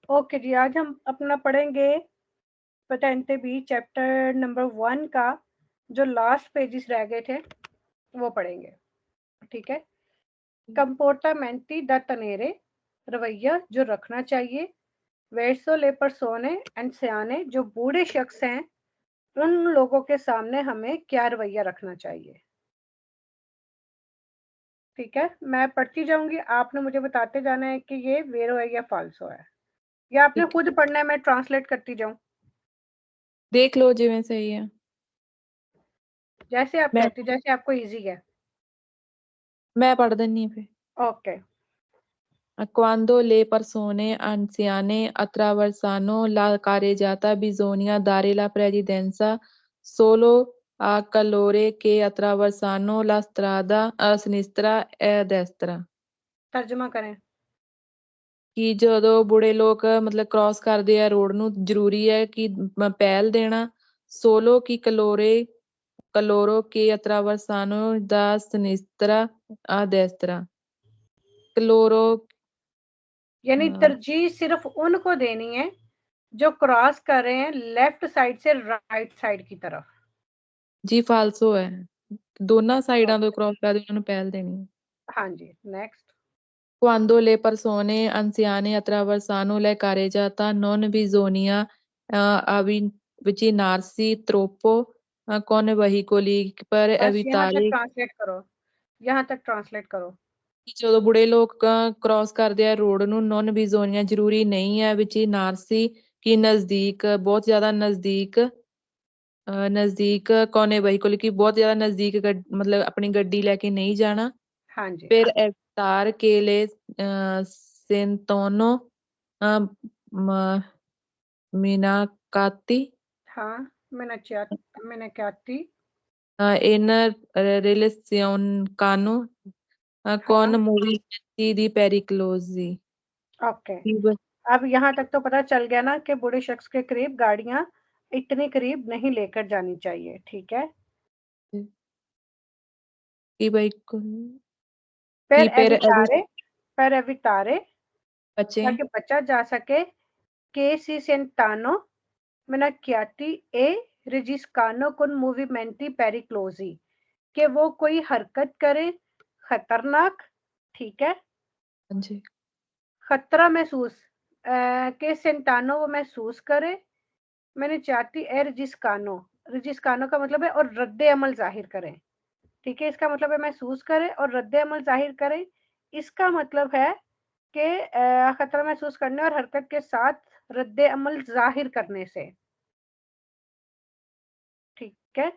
Okay जी, आज हम अपना पढ़ेंगे पेटेंटे बी चैप्टर नंबर 1 का जो लास्ट पेजेस रह गए थे वो पढ़ेंगे। ठीक है। कंपोर्टामेंटी द तनेरे, रवैया जो रखना चाहिए। वेर्सो ले परसोने एंड सियाने, जो बूढ़े शख्स हैं उन लोगों के सामने हमें क्या रवैया रखना चाहिए। ठीक है, मैं पढ़ती जाऊंगी, आपने मुझे बताते जाना है कि ये वेरो है या फाल्सो है, या आपने ठीक खुद पढ़ना है, मैं ट्रांसलेट करती जाऊं। देख लो जिवें सही है। जैसे आप मैं कहती, जैसे आपको इजी है। मैं पढ़ देनी फिर। Okay. Quando le persone anziane attraversano la carreggiata bisogna dare la precedenza solo a coloro che attraversano la strada a sinistra e a destra। तर्जुमा करें। ਕਿ ਜਦੋਂ ਬੁੜੇ ਲੋਕ ਮਤਲਬ ਕ੍ਰਾਸ ਕਰਦੇ ਆ ਰੋਡ ਨੂੰ ਜ਼ਰੂਰੀ ਹੈ ਕਿ ਪਹਿਲ ਦੇਣਾ solo chi coloro che attraversano da sinistra a destra। coloro यानी तरजीह सिर्फ उनको देनी है जो क्रॉस कर रहे हैं लेफ्ट साइड से राइट साइड की तरफ। जी फाल्सो है। ਦੋਨਾਂ ਸਾਈਡਾਂ ਤੋਂ ओके। ਕ੍ਰਾਸ ਕਰਦੇ ਉਹਨਾਂ ਨੂੰ ਪਹਿਲ ਦੇਣੀ ਹੈ। हाँ जी, next. Quando le persone anziane attraversano le carreggiata non bisogna avvicinarsi troppo con veicoli per बस यहाँ तक evitare ट्रांसलेट करो, यहाँ तक ट्रांसलेट करो। ਕਿ ਜਦੋਂ ਬੁੜੇ ਲੋਕ ਕ੍ਰਾਸ ਕਰਦੇ ਆ ਰੋਡ ਨੂੰ ਨੌਨ ਬਿਜ਼ੋਨੀਆ ਜ਼ਰੂਰੀ ਨਹੀਂ ਹੈ ਵਿਚਿਨਾਰਸੀ ਕਿ ਨਜ਼ਦੀਕ ਬਹੁਤ ਜ਼ਿਆਦਾ ਨਜ਼ਦੀਕ ਕੋਨੇ ਵਹੀਕਲ की बहुत ज्यादा नजदीक मतलब अपनी गड्डी लेके नहीं जाना। हाँ जी। per evitare che le sentono म- minacati हाँ, मैंने क्या थी। in relazione con हाँ। movimenti di pericolosi। ओके। अब यहाँ तक तो पता चल गया ना कि बूढ़े शख्स के करीब गाड़ियां इतने करीब नहीं लेकर जानी चाहिए। ठीक है। कि भाई पर कि per एविटारे, पर एविटारे, बचे ताकि बचा जा सके के सी सेंटानो Minacchiati e regiscano con movimenti pericolosi, कि वो कोई हरकत करे खतरनाक। ठीक है। हाँ जी खतरा महसूस के सेंटानो वो महसूस करे। मैंने चाहती है रजिस्कानो, रजिस्कानो का मतलब है और रद्द अमल जाहिर करें। ठीक है, इसका मतलब है महसूस करें और रद्द अमल जाहिर करें। इसका मतलब है कि खतरा महसूस करने और हरकत के साथ रद्द अमल जाहिर करने से। ठीक है।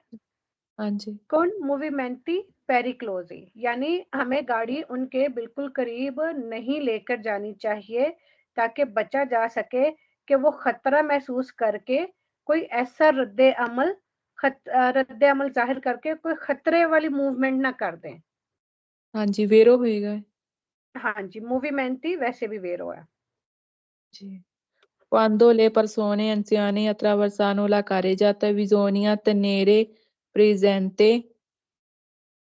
हाँ जी कौन मूवीमेंटी पेरिक्लोजी, यानी हमें गाड़ी उनके बिल्कुल करीब नहीं लेकर जानी चाहिए ताकि बचा जा सके कि वो खतरा महसूस करके कोई ऐसा रद्द अमल जाहिर करके कोई खतरे वाली मूवमेंट ना कर दें। हाँ जी वेरो होएगा हाँ जी, मूवीमेंटी वैसे भी वेरो है। जी। Quando le persone anziane attraversano la carreggiata bisogna tenere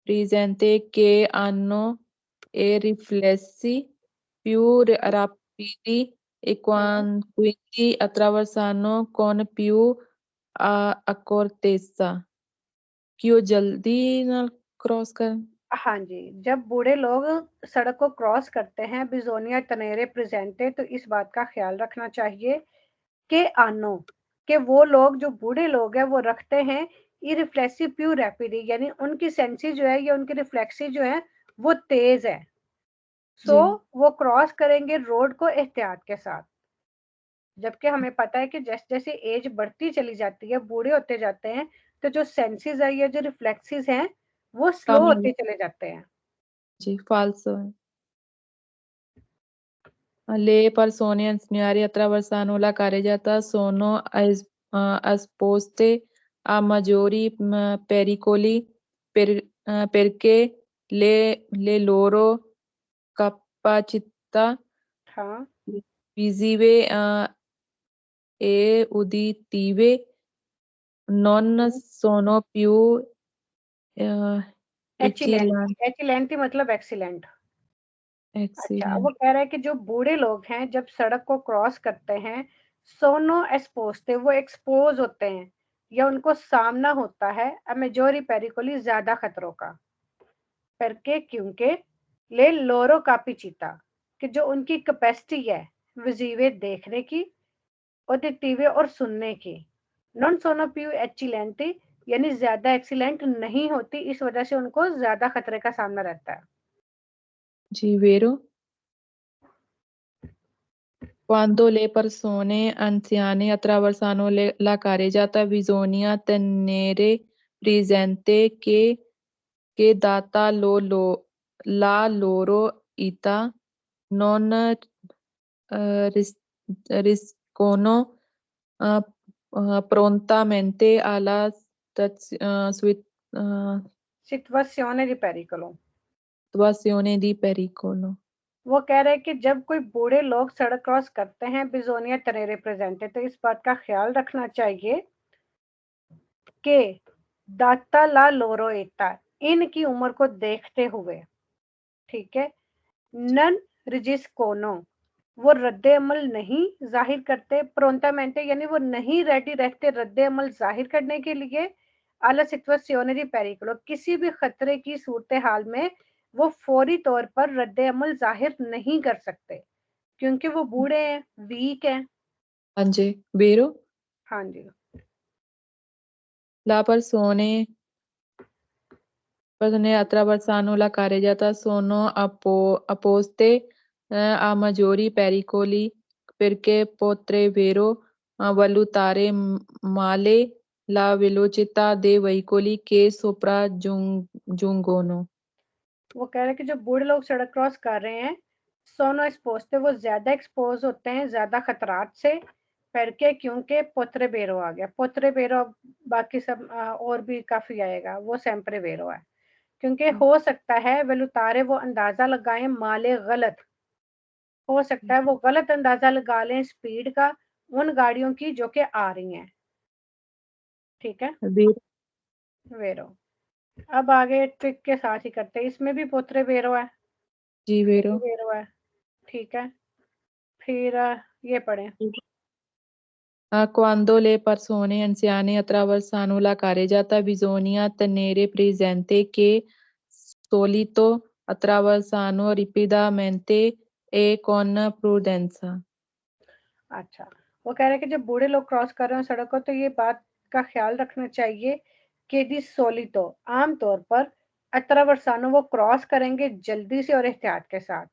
presente che hanno e riflessi più rapidi e quindi attraversano con più accortezza। कि वो जल्दी ना क्रॉस कर हाँ जी, जब बूढ़े लोग सड़क को क्रॉस करते हैं बिजोनिया तनेरे प्रेजेंटे, तो इस बात का ख्याल रखना चाहिए के आनो, के वो लोग जो बूढ़े लोग हैं वो रखते हैं इरिफ्लेक्सिव प्यू रैपिडी, यानी उनकी सेंसी जो है या उनकी रिफ्लेक्सी जो है वो तेज है। सो जी वो क्रॉस करेंगे रोड को एहतियात के साथ। जबकि हमें पता है कि जैसे जैसे एज बढ़ती चली जाती है, बूढ़े होते जाते हैं, तो जो सेंसेस है या जो रिफ्लेक्सेस हैं वो स्लो कम हो होते चले जाते हैं। जी falso है। Le persone anziane attraversano la carreggiata sono esposte a maggiori pericoli perché le loro capacità हाँ। visive e uditive non sono più एचिलेंट, vigilanti। एचिलेंटी मतलब एक्सीलेंट। अच्छा, वो एक्सीलेंट। कह रहा है कि जो बूढ़े लोग हैं जब सड़क को क्रॉस करते हैं, सोनो एस्पोस्ते, वो एक्सपोज होते हैं या उनको सामना होता है अ मेजोरी पेरिकोली ज्यादा खतरों का, करके क्योंकि ले लोरो कापिचिता, कि जो उनकी कैपेसिटी है विजीवे देखने की, ऑडिटिवे और सुनने की, नॉन सोनोपियो एक्सीलेंटी, यानी ज्यादा एक्सीलेंट नहीं होती, इस वजह से उनको ज्यादा खतरे का सामना रहता है। जी, वेरो। Quando le persone anziane attraversano la carreggiata bisogna tenere presente che data la loro età non riscono eh, prontamente alla सिचुएzione di pericolo। situazione di pericolo. वो कह रहे हैं कि जब कोई बूढ़े लोग सड़क क्रॉस करते हैं बिजोनिया तनेरे प्रेजेंट है, तो इस बात का ख्याल रखना चाहिए कि दाता ला लोरोएटा, इनकी उम्र को देखते हुए, ठीक है, नन रिजिस्कोनो, वो रद्द अमल नहीं जाहिर करते, प्रोंटामेंटे यानी वो नहीं रेडी रहते रद्द अमल जाहिर करने के लिए, आला सिचुएशनरी पेरिकुलो, किसी भी खतरे की सूरत हाल में वो फौरी तौर पर रद्द अमल जाहिर नहीं कर सकते, क्योंकि वो बूढ़े हैं, वीक हैं। हाँ जी, vero? हाँ जी। La persone attraversano la carreggiata sono apposte a maggiori pericoli perché potrebbero valutare male la velocità dei veicoli che sopraggiungono. वो कह रहे हैं कि जो बूढ़े लोग सड़क क्रॉस कर रहे हैं, सोनो एक्सपोज थे, वो ज्यादा एक्सपोज होते हैं ज्यादा खतरात से, करके क्योंकि पोत्रे बेरो आ गया, पोत्रे बेरो, बाकी सब और भी काफी आएगा, वो सेम्प्रे बेरो है, क्योंकि हो सकता है वेलुतारे वो अंदाजा लगाएं माले गलत, हो सकता है वो गलत अंदाजा लगा लें स्पीड का उन गाड़ियों की जो कि आ रही हैं। ठीक है, Vero? वेरो। अब आगे ट्रिक के साथ ही करते हैं, इसमें भी पोत्रे बेरो है, Sì, ये भी vero? बेरो है। ठीक है, फिर ये पढ़ें। Quando le persone anziane attraversano la carreggiata bisogna tenere presente che solito attraversano rapidamente e con prudenza. अच्छा, वो कह रहे हैं कि जब बूढ़े लोग क्रॉस कर रहे हो सड़क को, तो ये बात का ख्याल रखना चाहिए कि दी सोलितो, आमतौर पर अत्रवर्सानो, वो क्रॉस करेंगे जल्दी से और एहतियात के साथ।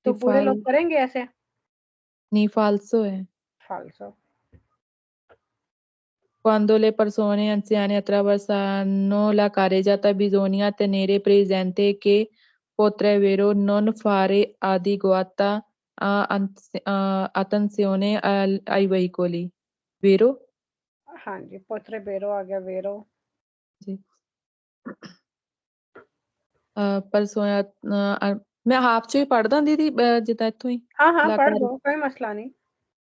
तो Di बूढ़े लोग करेंगे ऐसे falso è. फालसो। Quando le persone anziane attraversano la carreggiata bisogna tenere presente che potrebbero non fare adeguata attenzione ai veicoli, vero? हाँ जी, पोत्रे बेरो आ गया, वेरो। जी। मैं हाफ ਚ ਹੀ ਪੜਦਾ ਦੀਦੀ ਜਿੱਦਾਂ ਇੱਥੋਂ ਹੀ हाँ हाँ, ला पढ़ care दो, कोई मसला नहीं।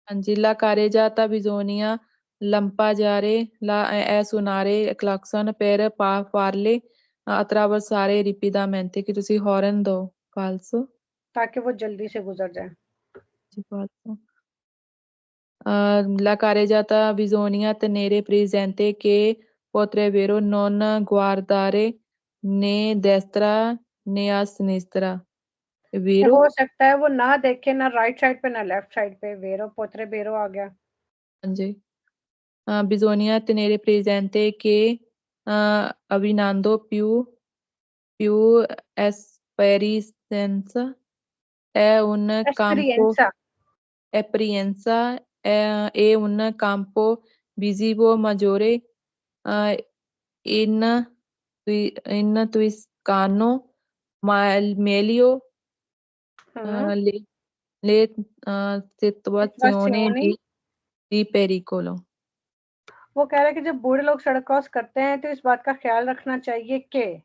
ਹਾਂਜੀ la carreggiata bisogna lampeggiare è suonare clacson per farle attraversare rapidamente कि ਤੁਸੀਂ हॉर्न दो falso ताकि वो जल्दी से गुजर जाए। जी falso la carreggiata bisogna tenere presente che potrebbero non guardare né destra né a sinistra कि vero हो सकता है वो ना देखे ना राइट साइड पे ना लेफ्ट साइड पे, वेरो पोत्रे बेरो आ गया। हाँ जी bisogna tenere presente che abbinando più esperienza è un campo एस्पिरियंसा। esperienza è un campo visivo maggiore in in Toscano ma meglio हाँ, le situazioni सिचुएशनी। di pericolo. वो कह रहे हैं कि जब बूढ़े लोग सड़क क्रॉस करते हैं तो इस बात का ख्याल रखना चाहिए कि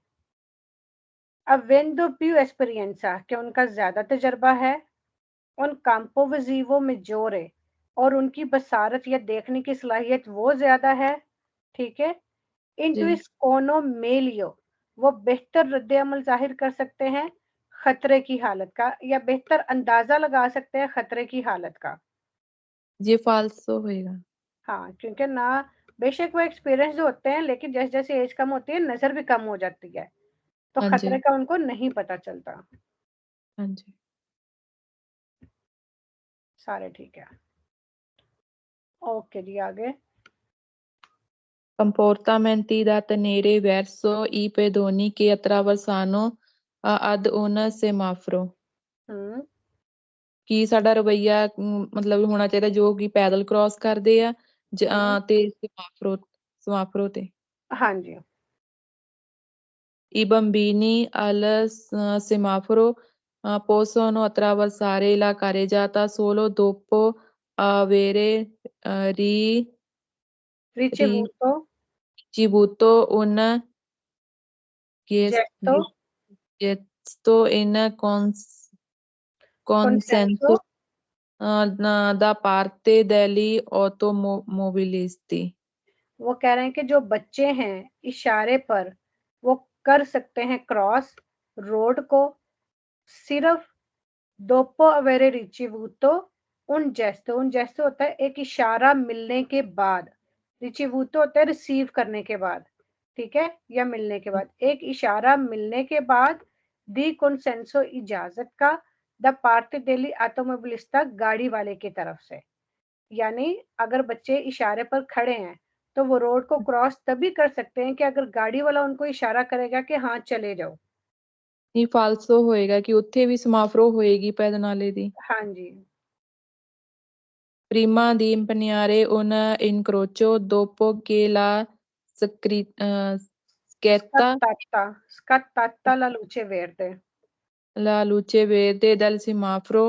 avendo più esperienza, कि उनका ज्यादा तजर्बा है, उन campo visivo maggiore, और उनकी बसारत या देखने की सलाहियत वो ज्यादा है। ठीक है, जी इंटू इस कोनो मेलियो, वो बेहतर रद्द अमल जाहिर कर सकते हैं, खतरे की हालत का, या बेहतर अंदाजा लगा सकते हैं खतरे की हालत का। ये फाल्सो होएगा। हाँ, क्योंकि ना बेशक वो एक्सपीरियंस होते हैं, लेकिन जैसे जैसे एज कम होती है नजर भी कम हो जाती है, तो हाँ खतरे जी, का उनको नहीं पता चलता। हाँ जी। सारे ठीक है। ओके जी, आगे। Comportamenti da tenere verso i pedoni che attraversano ad un semaforo। हम्म। ਕੀ ਸਾਡਾ ਰਵੱਈਆ ਮਤਲਬ ਹੋਣਾ ਚਾਹੀਦਾ ਜੋ ਕਿ ਪੈਦਲ ਕ੍ਰਾਸ ਕਰਦੇ ਆ हम्म। ਤੇ ਸਮਾਫਰੋ ਤੇ। हाँ जी। I bambini al semaforo possono attraversare la carreggiata solo dopo avere रिcevuto ricevuto un getto gesto in consenso। consenso da parte degli automobilisti। वो कह रहे हैं कि जो बच्चे हैं इशारे पर वो कर सकते हैं क्रॉस रोड को, सिर्फ दोपो अवेरे रिचिवूतो उन जेस्टो होता है एक इशारा मिलने के बाद, रिचिवूतो होता है रिसीव करने के बाद, ठीक है, या मिलने के बाद, एक इशारा मिलने के बाद, दी कंसेंसो इजाजत का, द पार्टी डेली ऑटोमोबिलिस्टा गाड़ी वाले की तरफ से। यानी अगर बच्चे इशारे पर खड़े हैं तो वो रोड को क्रॉस तभी कर सकते हैं कि अगर गाड़ी वाला उनको इशारा करेगा कि हाँ चले जाओ। ਨਹੀਂ ਫਾਲਸੋ ਹੋਏਗਾ ਕਿ ਉੱਥੇ ਵੀ ਸਮਾਫਰੋ ਹੋਏਗੀ ਪੈਦਨਾਲੇ ਦੀ। हाँ जी। Prima di impegnare un incrocio dopo che la schietta Scattata la luce verde। la luce verde del semaforo,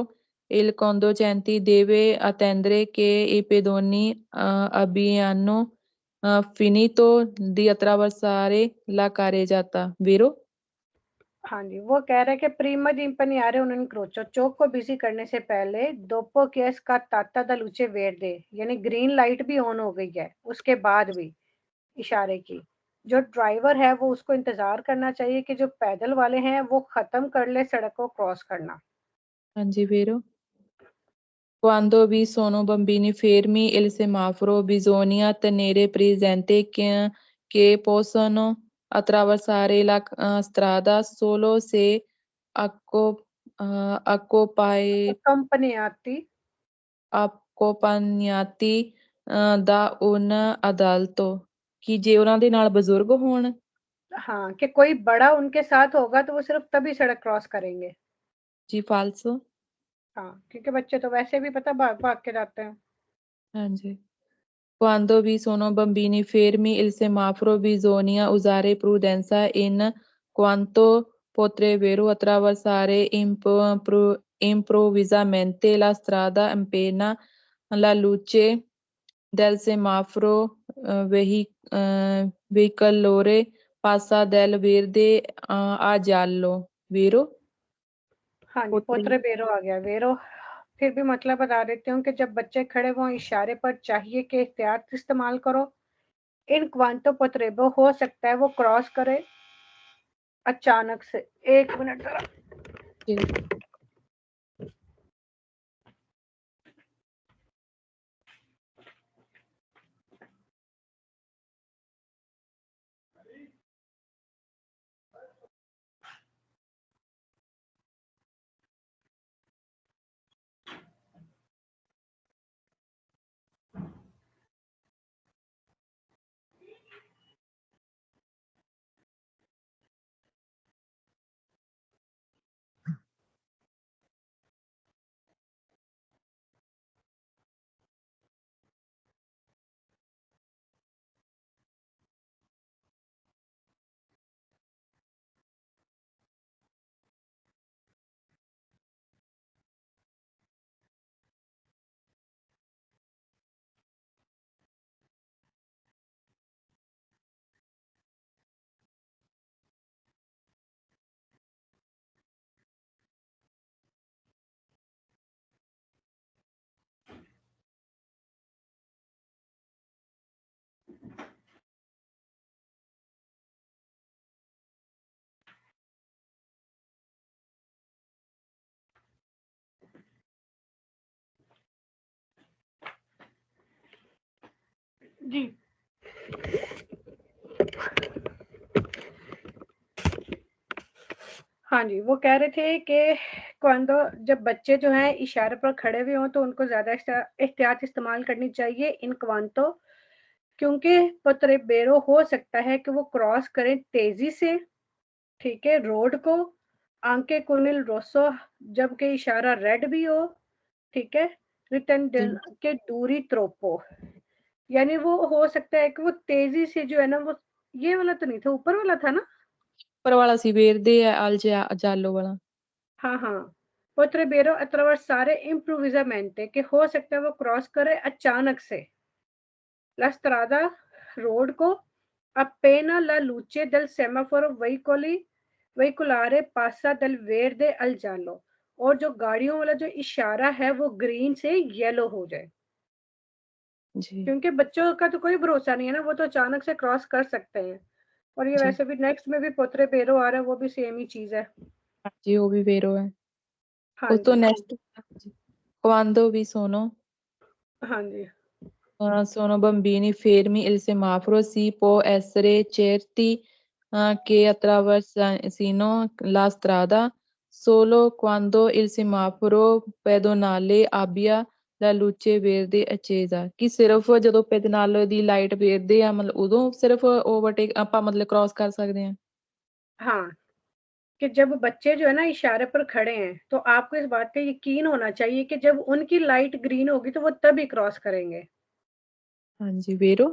il conducente deve attendere che i pedoni abbiano finito di attraversare la carreggiata, vero? हाँ जी, वो कह रहे हैं कि प्रीमा di impegnare un incrocio, चौक को busy करने से पहले दोपो के scattata da luce verde, यानी ग्रीन लाइट भी ऑन हो गई है उसके बाद भी इशारे की, जो ड्राइवर है वो उसको इंतजार करना चाहिए कि जो पैदल वाले हैं वो खत्म कर ले सड़क को क्रॉस करना। हाँ जी, vero? Quando vi sono bambini fermi il semaforo bisogna tenere presente che possono attraversare la strada solo se accompagnati। accompagnati da un adulto कि जे ਉਹਨਾਂ ਦੇ ਨਾਲ ਬਜ਼ੁਰਗ ਹੋਣ। हाँ, कि कोई बड़ा उनके साथ होगा तो वो सिर्फ तभी सड़क क्रॉस करेंगे। जी falso। हाँ, क्योंकि बच्चे तो वैसे भी पता भाग-भाग के जाते हैं। हाँ जी। Quando vi sono bambini fermi il semaforo bisogna usare prudenza in quanto potrebbero attraversare improvvisamente la strada appena la luce del semaforo bicolore passa dal verde a giallo, vero? हाँ जी, Potre- पोत्रे वेरो आ गया, वेरो फिर भी मतलब बता देती हूँ कि जब बच्चे खड़े हों इशारे पर चाहिए कि एहतियात इस्तेमाल करो। इन क्वांटो पोत्रेबो हो सकता है वो क्रॉस करे अचानक से। 1 मिनट ज़रा। जी हाँ जी, वो कह रहे थे कि क्वांतो जब बच्चे जो हैं इशारे पर खड़े हुए हों तो उनको ज़्यादा एहतियात इस्तेमाल करनी चाहिए इन क्वांतो, क्योंकि पोत्रेबेरो हो सकता है कि वो क्रॉस करें तेज़ी से, ठीक है, रोड को, आंके कुनिल रोसो जबकि इशारा रेड भी हो, ठीक है, रिटर्न जी के दूरी त्रोपो, यानी वो हो सकता है कि वो तेज़ी से जो है ना वो ये वाला तो नहीं था, ऊपर वाला था ना? ऊपर वाला सी वेरदे al giallo वाला। हाँ, हाँ। Potrebbero attraversare improvvisamente कि हो सकता है वो क्रॉस करे अचानक से। La strada रोड को appena la luce del semaforo veicolare passa dal verde al giallo और जो गाड़ियों वाला जो इशारा है वो ग्रीन से येलो हो जाए। जी, क्योंकि बच्चों का तो कोई भरोसा नहीं है ना, वो तो अचानक से क्रॉस कर सकते हैं। और ये जी। वैसे भी नेक्स्ट में भी पोत्रेबेरो आ रहा है, वो भी सेम ही चीज़ है। हाँ जी, वो भी वेरो है। हाँ वो तो जी, नेक्स्ट जी। Quando vi sono हाँ जी, sono bambini fermi il semaforo si può essere certi che attraversino la strada solo quando il semaforo pedonale abbia la luce verde accesa ਕਿ ਸਿਰਫ ਜਦੋਂ ਪੈਦਨਾਲ ਦੀ ਲਾਈਟ ਵੇਖਦੇ ਆ ਮਤਲਬ ਉਦੋਂ ਸਿਰਫ ਓਵਰਟੇਕ ਆਪਾਂ ਮਤਲਬ ਕ੍ਰਾਸ ਕਰ ਸਕਦੇ ਹਾਂ। हाँ। कि जब बच्चे जो है ना इशारे पर खड़े हैं, तो आपको इस बात का यकीन होना चाहिए कि जब उनकी लाइट ग्रीन होगी तो वो तभी क्रॉस करेंगे। हाँ जी, वेरो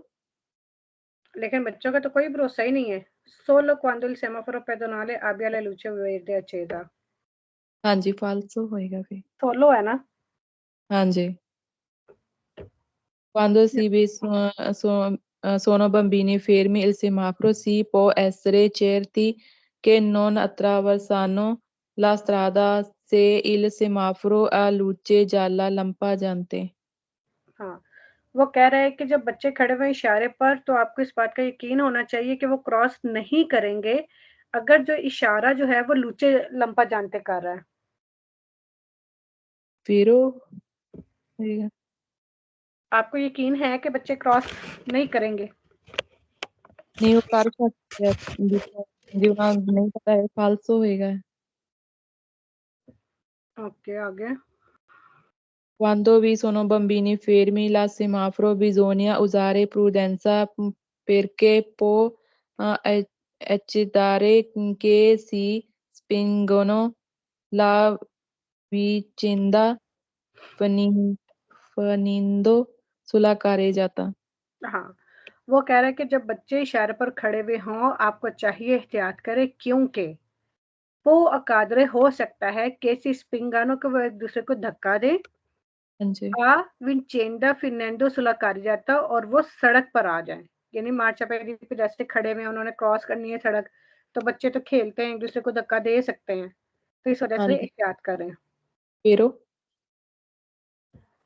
लेकिन बच्चों का तो कोई भरोसा ही नहीं है। Solo quando il semaforo pedonale abbia la luce verde accesa। हाँ जी, फालसो होएगा फिर। सोलो है ना? हाँ जी। Quando sono bambini fermi il semaforo si può essere certi che non attraversano la strada se il semaforo ha luce gialla lampeggiante। हाँ, वो कह रहे हैं कि जब बच्चे खड़े हुए इशारे पर तो आपको इस बात का यकीन होना चाहिए कि वो क्रॉस नहीं करेंगे, अगर जो इशारा जो है वो लुचे लंपा जानते कर रहा है। Vero? होएगा। आपको यकीन है कि बच्चे क्रॉस नहीं करेंगे? नहीं वो कर सकते हैं जितना नहीं पता है फालसो होएगा। ओके, आगे। Quando vi sono bambini fermi, la semaforo bisogna usare prudenza perché può eccitare che si spingono la vicenda fini- finendo sulla carreggiata। हाँ, वो कह रहा है कि जब बच्चे इशारे पर खड़े हुए हों, आपको चाहिए एहतियात करें क्योंकि वो अकादरे हो सकता है कि ऐसी स्पिंगानो के वो एक-दूसरे को धक्का दें, हाँ जी, विंचेंडा फिर्नेंडो सुलह कर जाता और वो सड़क पर आ जाएँ। यानी मार्चापेडी पे जैसे खड़े हुए हैं, उन्होंने क्रॉस करनी है सड़क, तो बच्चे तो खेलते हैं, एक-दूसरे को धक्का दे सकते हैं। तो इस वजह हाँ से जी, एहतियात करें। फेरो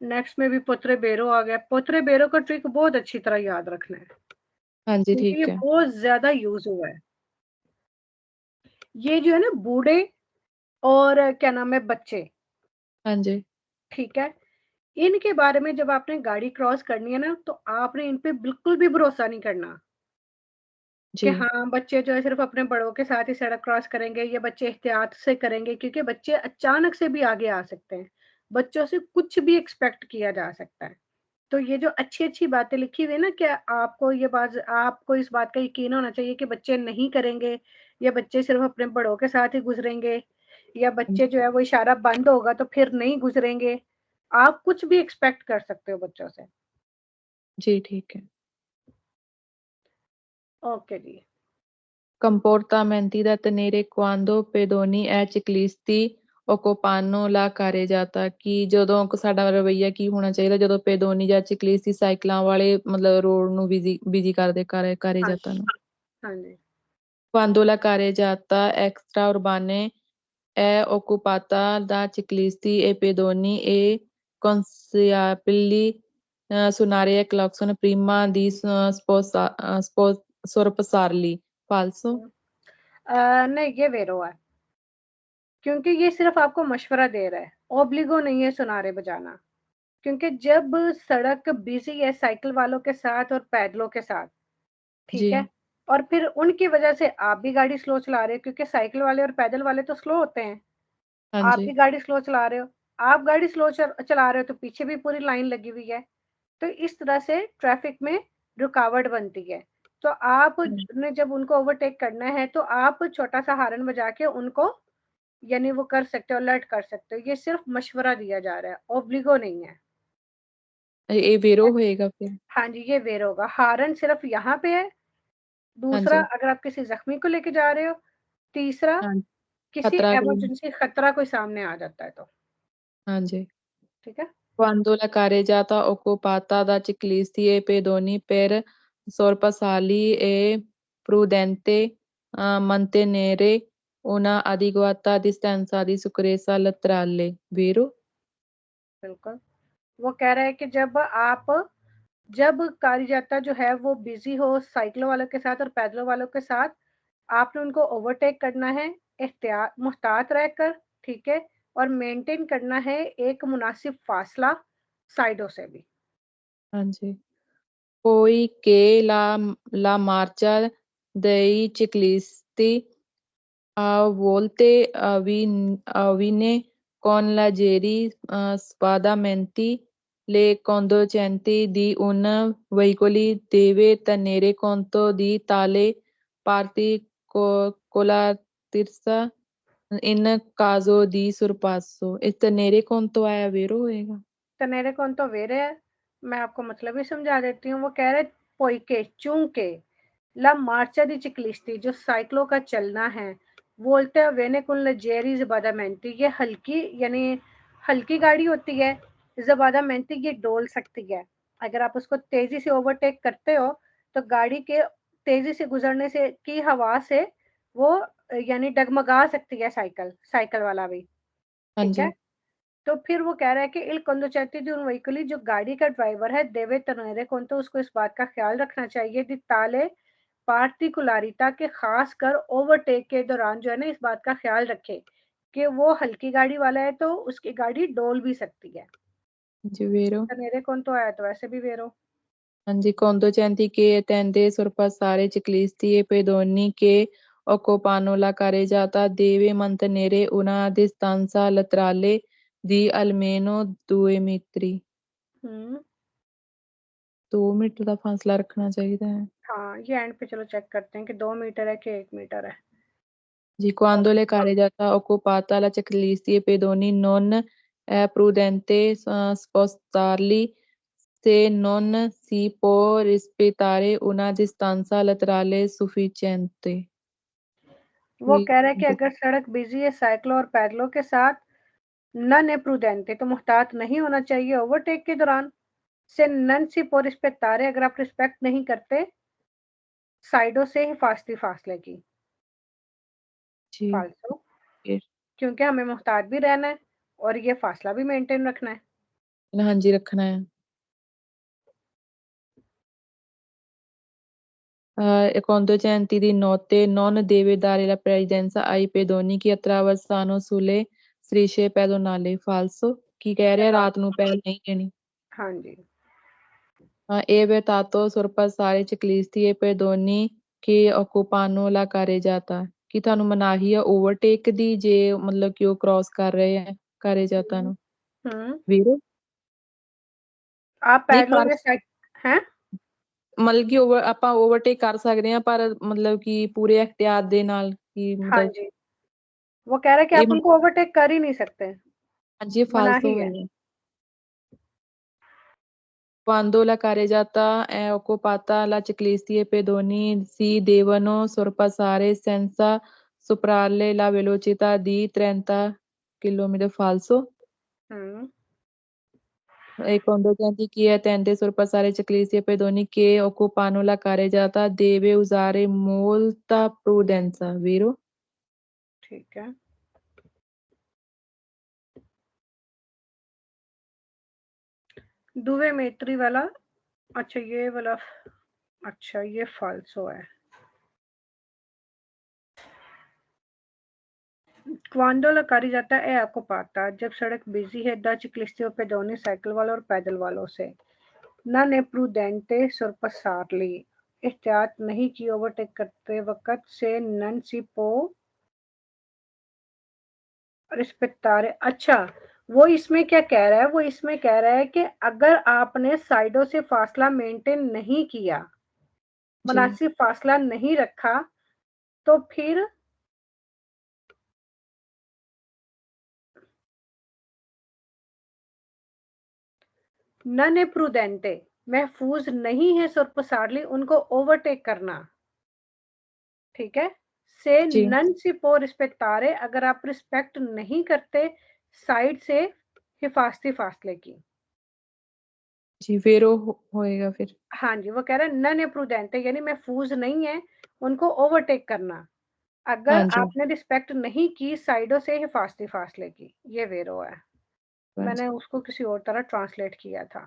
नेक्स्ट में भी पोत्रेबेरो आ गया। पोत्रेबेरो का ट्रिक बहुत अच्छी तरह याद रखना है, हाँ जी, क्योंकि ये ठीक है। बहुत ज़्यादा यूज़ हुआ है। ये जो है ना बूढ़े और क्या नाम है बच्चे, हाँ जी, ठीक है? इनके बारे में जब आपने गाड़ी क्रॉस करनी है ना, तो आपने इन पे बिल्कुल भी भरोसा नहीं करना कि जी, हाँ, बच्चे जो है सिर्फ़ अपने बड़ों के साथ ही सड़क क्रॉस करेंगे, ये बच्चे एहतियात से करेंगे क्योंकि बच्चे अचानक से भी आगे आ सकते हैं। बच्चों से कुछ भी एक्सपेक्ट किया जा सकता है। तो ये जो अच्छी-अच्छी बातें लिखी हुई है ना कि आपको इस बात का यकीन होना चाहिए कि बच्चे नहीं करेंगे या बच्चे सिर्फ़ अपने बड़ों के साथ ही गुज़रेंगे या हाँ बच्चे जो है वो इशारा बंद होगा तो फिर नहीं गुज़रेंगे। आप कुछ भी एक्सपेक्ट कर सकते हो बच्चों से। जी, ठीक है। ओके जी। Comportamenti da tenere quando pedoni e ciclisti occupano la carreggiata ਕਿ ਜਦੋਂ ਸਾਡਾ ਰਵੱਈਆ ਕੀ ਹੋਣਾ ਚਾਹੀਦਾ ਜਦੋਂ ਪੈਦੋਨੀ ਜਾਂ ciclisti ਸਾਈਕਲਾਂ ਵਾਲੇ ਮਤਲਬ ਰੋਡ ਨੂੰ ਬਿਜ਼ੀ ਕਰਦੇ हाँ carreggiata जी, ਨੂੰ। हाँ जी। Quando la carreggiata extraurbane è occupata da ciclisti e pedoni è consigliabile suonare il clacson prima di sorpassarli. Falso? नहीं ये वेरो है, क्योंकि ये सिर्फ़ आपको मशवरा दे रहा है, ओब्लिगो नहीं है सुनारे बजाना। क्योंकि जब सड़क बिजी है साइकिल वालों के साथ और पैदलों के साथ, ठीक जी है, और फिर उनकी वजह से आप भी गाड़ी स्लो चला रहे हो, क्योंकि साइकिल वाले और पैदल वाले तो स्लो होते हैं, हाँ आप जी भी गाड़ी स्लो चला रहे हो, आप गाड़ी स्लो चला रहे हो तो पीछे भी पूरी लाइन लगी हुई है, तो इस तरह से ट्रैफिक में रुकावट बनती है। तो आप हाँ ने जब उनको ओवरटेक करना है तो आप छोटा सा हार्न बजा के उनको यानी वो कर सकते हो, अलर्ट कर सकते हो। ये सिर्फ मशवरा दिया जा रहा है, ओब्लिगो नहीं है। ये वेरो होएगा फिर। हाँ जी, ये वेर होगा। हार्न सिर्फ यहाँ पे है। हाँ दूसरा, जी अगर आप किसी जख्मी को लेके जा रहे हो। तीसरा, हाँ किसी खतरा कोई। इमरजेंसी खतरा कोई सामने आ जाता है तो। हाँ जी। ठीक है। Quando la carreggiata occupata da ciclisti e pedoni per sorpassarli è prudente mantenere una adeguata distanza di sicurezza laterale, vero? बिल्कुल। वो कह रहा है कि जब कारी जाता जो है वो बिजी हो साइकिलों वालों के साथ और पैदलों वालों के साथ, आपने उनको ओवरटेक करना है एहतियात मुहतात रहकर, ठीक है, और मेंटेन करना है एक मुनासिब फासला साइडों से भी। हाँ जी। Poiché la marcia dei ciclisti a volte avviene con leggeri spadamenti, le conducenti di un veicolo deve tenere conto di tale particolarità in caso di sorpasso. E tenere conto è vero होएगा? तनेरे कौन तो वेरे है। मैं आपको मतलब ही समझा देती हूँ। वो कह रहे पोइके चूंके ला मार्चा दी चिकलिस्ती, जो साइकिलों का चलना है, वोल्टे वेने कुल जेरी जबादामेंटी, ये हल्की यानी हल्की गाड़ी होती है। जबादामेंटी ये डोल सकती है। अगर आप उसको तेजी से ओवरटेक करते हो तो गाड़ी के तेजी से गुजरने से की हवा से वो यानी डगमगा सकती है साइकिल साइकिल वाला भी। हाँ ठीक है। जी। तो फिर वो कह रहा है कि इल conducenti di un veicolo, जो गाड़ी का ड्राइवर है देवे तनरे कौन, तो उसको इस बात का ख्याल रखना चाहिए दी ताले पार्टिकुलारिता के, खास कर ओवरटेक के दौरान जो है ना इस बात का ख्याल रखे कि वो हल्की गाड़ी वाला है तो उसकी गाड़ी डोल भी सकती है। जी, vero? तनेरे कौन तो आया तो वैसे भी वेरो। Anzi, conducenti che tende a sorpassare ciclisti e pedoni che occupano la carreggiata deve mantenere una distanza laterale di almeno 2 metri। Hmm. 2 metre का फासला रखना चाहिए। हाँ, ये एंड पे चलो चेक करते हैं कि 2 मीटर है कि 1 मीटर है। Di quando le carreggiata occupata la ciclisti e pedoni non è prudente spostarli se non si può rispettare una distanza laterale sufficiente। वो कह रहा है कि अगर सड़क बिजी है साइकिलों और पैदलों के साथ, नन ए प्रूडेंटे, तो मुहतात नहीं होना चाहिए ओवरटेक के दौरान। से नन सी por रिस्पेक्टारे, अगर आप रिस्पेक्ट नहीं करते साइडों से हिफाजती फासले की। जी। फालतू, फिर क्योंकि हमें मुहतात भी रहना है और ये फासला भी मेंटेन रखना है। हाँ जी, रखना है। E conducenti di notte non deve dare la precedenza ai pedoni che attraversano sulle strisce pedonali। falso, ਕੀ ਕਹਿ ਰਿਹਾ ਰਾਤ ਨੂੰ ਪਹਿਲ ਨਹੀਂ ਦੇਣੀ। हाँ जी। E vietato sorpassare ciclisti e pedoni che occupano la carreggiata। ਕਿ ਤੁਹਾਨੂੰ ਮਨਾਹੀ ਆ ਓਵਰਟੇਕ ਦੀ ਜੇ ਮਤਲਬ ਕਿ ਉਹ ਕ੍ਰਾਸ ਕਰ ਰਹੇ ਆ carreggiata हम्म। ਨੂੰ। हम्म। ਵੀਰੋ आप ਨਹੀਂ पैदलों ਕਰ के साइड हैं। ਮਤਲਬ ਕਿ ਆਪਾਂ ਓਵਰਟੇਕ ਕਰ ਸਕਦੇ ਹਾਂ ਪਰ ਮਤਲਬ ਕਿ ਪੂਰੇ ਇhtiyat ਦੇ ਨਾਲ ਕਿ हाँ ਮਤਲਬ जी। वो कह रहा है कि ਇਹ आप उनको ओवरटेक कर ही नहीं सकते, ਹਾਂਜੀ मनाही फालतू है। है। Quando la carreggiata è occupata la ciclisti e pedoni si devono sorpassare senza superare la velocità di 30 km falso। हम्म। E conducenti chi intende sorpassare ciclisti e pedoni che occupano la carreggiata deve usare molta prudenza, vero? ठीक है। दुवे मेत्री वाला, अच्छा ये वाला, अच्छा ये फाल्सो है। Quando la carreggiata è occupata, जब सड़क बिजी है, da ciclisti o pedoni, cycle वालों और पैदल वालों से, non è prudente sorpassarli, एहतियात नहीं की ओवरटेक करते वक्त से non si può rispettare। अच्छा, वो इसमें क्या कह रहा है, वो इसमें कह रहा है कि अगर आपने साइडों से फासला मेंटेन नहीं किया, जी मुनासिब फासला नहीं रखा, तो फिर नन ए प्रूडेंटे, महफूज नहीं है सुरपसारली उनको ओवरटेक करना। ठीक है, से जी नन सी पो रिस्पेक्टारे, अगर आप रिस्पेक्ट नहीं करते साइड से हिफाजती फासले की। जी फिर वो होएगा फिर। हाँ जी, वो कह रहे हैं नन ए प्रूडेंटे यानी महफूज नहीं है उनको ओवरटेक करना, अगर हाँ जी आपने रिस्पेक्ट नहीं की साइडों से हिफाजती फासले की। ये वेरो है, हाँ जी मैंने उसको किसी और तरह ट्रांसलेट किया था।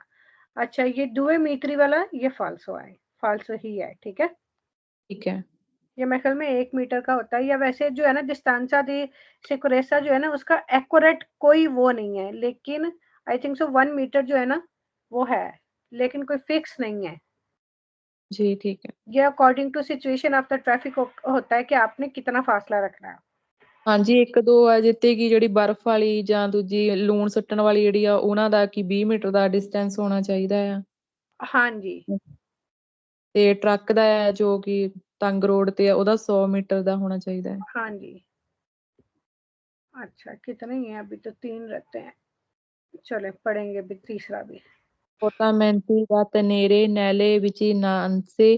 अच्छा, ये दुए मीत्री वाला ये फाल्सो है, फाल्सो ही है। ठीक है, ठीक है। ये मेरे ख्याल में 1 मीटर का होता है, या वैसे जो है ना डिस्टेंसा दी सिक्योरेसा जो है ना उसका एक्यूरेट कोई वो नहीं है, लेकिन आई थिंक सो 1 मीटर जो है ना वो है, लेकिन कोई फिक्स नहीं है। जी ठीक है। ये according to situation of the traffic होता है कि आपने कितना फासला रखना है। ਹਾਂਜੀ ਇੱਕ ਦੋ ਆ ਜਿੱਤੇ ਕਿ ਜਿਹੜੀ ਬਰਫ਼ ਵਾਲੀ ਜਾਂ ਦੂਜੀ ਲੂਣ ਸੁੱਟਣ ਵਾਲੀ ਜਿਹੜੀ ਆ ਉਹਨਾਂ ਦਾ ਕਿ 20 ਮੀਟਰ ਦਾ ਡਿਸਟੈਂਸ ਹੋਣਾ ਚਾਹੀਦਾ ਆ हाँ जी, ਤੇ ਟਰੱਕ ਦਾ ਆ ਜੋ ਕਿ ਤੰਗ ਰੋਡ ਤੇ ਆ ਉਹਦਾ 100 ਮੀਟਰ ਦਾ ਹੋਣਾ ਚਾਹੀਦਾ ਹੈ। हाँ जी। अच्छा, कितने ही हैं अभी, तो 3 रहते हैं। चले पढ़ेंगे अभी तीसरा भी। Portamenti da tenere nelle vicinanze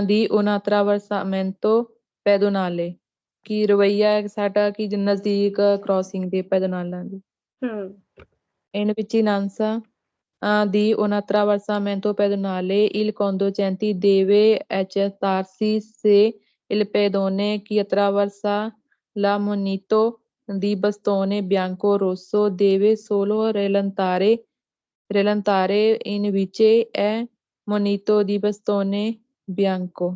di un attraversamento pedonale ਕੀ ਰਵਈਆ ਹੈ ਸਾਡਾ ਕਿ ਨਜ਼ਦੀਕ ਕ੍ਰਾਸਿੰਗ ਦੇ ਪੈਦਨਾਲਾਂ ਦੀ हम्म, in vicinanza di un attraversamento pedonale il conducente deve accertarsi se il pedone che attraversa la monito di bastone bianco o rosso deve solo rallentare invece è monito di bastone bianco।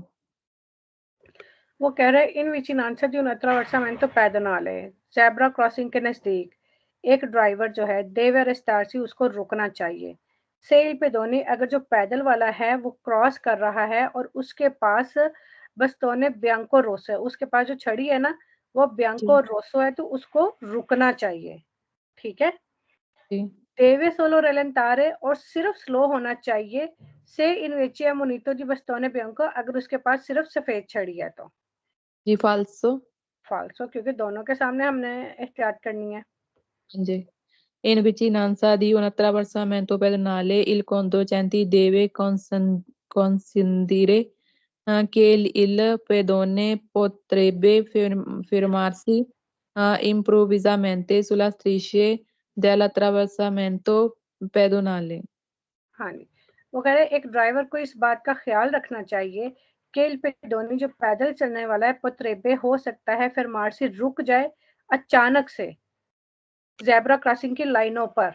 वो कह रहे हैं इन विचिनांसा दी तो पैदल है, zebra crossing के नजदीक एक ड्राइवर जो है देव रेस्टारसी उसको रुकना चाहिए। सेल पे दोने, अगर जो पैदल वाला है वो क्रॉस कर रहा है और उसके पास बस्तोने ब्यांको रोसो है, उसके पास जो छड़ी है ना वो ब्यांको जी रोसो है, तो उसको रुकना चाहिए। ठीक है, जी देवे सोलो रेलेंतारे और सिर्फ स्लो होना चाहिए। से इनवेचिया मोनितो दी बस्तोने ब्यांको, अगर उसके पास सिर्फ सफेद छड़ी है तो जी falso। फाल्सो, क्योंकि दोनों के सामने हमने एहतियात करनी है। जी in vicinanza di un attraversamento pedonale il conducente deve consentire che il pedone potrebbe fermarsi improvvisamente sulla striscia dell'attraversamento pedonale। हाँ जी, वो कह रहे हैं एक ड्राइवर को इस बात का ख्याल रखना चाहिए कि पे दोनों जो पैदल चलने वाला है पत्रेबे हो सकता है फिर मार से रुक जाए अचानक से ज़ेब्रा क्रॉसिंग की लाइनों पर।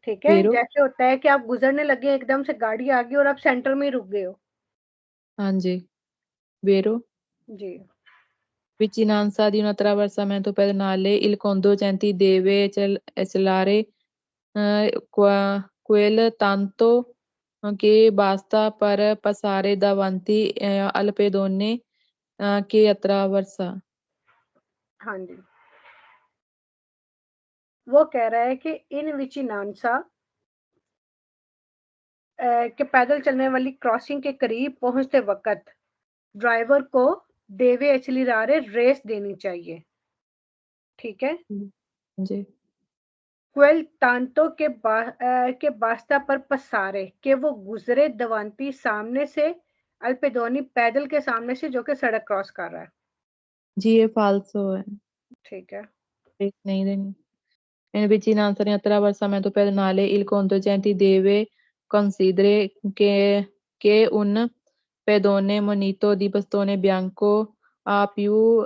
ठीक है, Vero? जैसे होता है कि आप गुजरने लगे एकदम से गाड़ी आ गई और आप सेंटर में ही रुक गए हो। हाँ जी vero। जी, Vicinanza di un attraversamento pedonale il conducente deve accelerare quel tanto che basta per passare davanti al pedone che attraversa। हाँ जी, वो कह रहा है कि इन विचिनांसा के पैदल चलने वाली क्रॉसिंग के करीब पहुंचते वक्त ड्राइवर को देवे एक्सीलरेटर रेस देनी चाहिए। ठीक है, जी क्वेल तांतो के बास्ता पर पसारे कि वो गुजरे दवांती सामने से अल्पेदोनी पैदल के सामने से जो कि सड़क क्रॉस कर रहा है। जी ये फाल्सो है। ठीक है, एक नहीं देनी। In vicinanza di un attraversamento pedonale il conducente deve considerare che un pedone munito di bastone bianco ha più